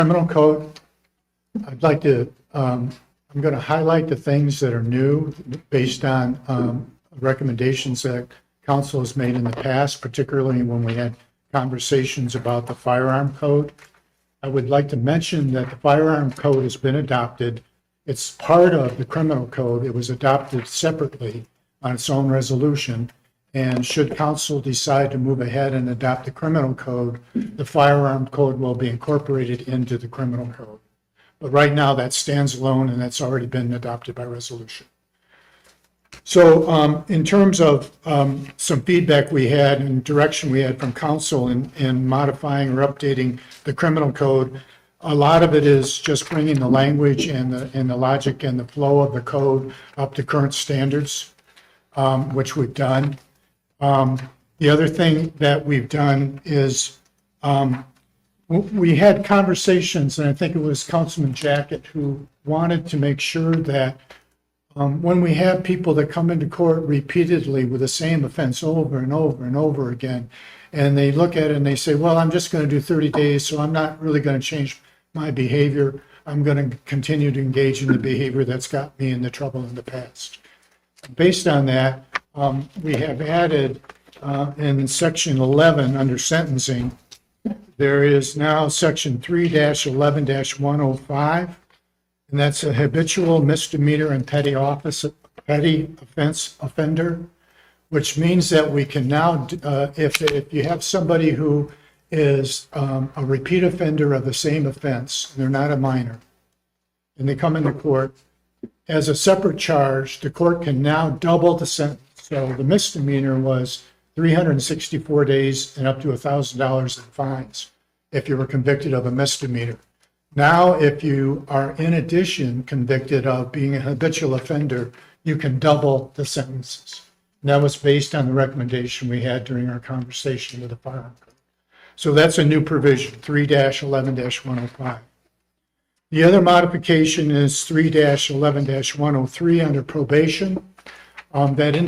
Criminal code, I'd like to, I'm going to highlight the things that are new based on recommendations that council has made in the past, particularly when we had conversations about the firearm code. I would like to mention that the firearm code has been adopted. It's part of the criminal code. It was adopted separately on its own resolution. And should council decide to move ahead and adopt the criminal code, the firearm code will be incorporated into the criminal code. But right now that stands alone and that's already been adopted by resolution. So in terms of some feedback we had and direction we had from council in modifying or updating the criminal code, a lot of it is just bringing the language and the logic and the flow of the code up to current standards, which we've done. The other thing that we've done is we had conversations, and I think it was Councilman Jackett who wanted to make sure that when we have people that come into court repeatedly with the same offense over and over and over again, and they look at it and they say, well, I'm just going to do 30 days, so I'm not really going to change my behavior. I'm going to continue to engage in the behavior that's got me in the trouble in the past. Based on that, we have added in section 11 under sentencing, there is now section 3-11-105, and that's a habitual misdemeanor and petty offense offender, which means that we can now, if you have somebody who is a repeat offender of the same offense, they're not a minor, and they come into court as a separate charge, the court can now double the sentence. So the misdemeanor was 364 days and up to $1,000 in fines if you were convicted of a misdemeanor. Now, if you are in addition convicted of being a habitual offender, you can double the sentences. And that was based on the recommendation we had during our conversation with the firearm code. So that's a new provision, 3-11-105. The other modification is 3-11-103 under probation. That indicates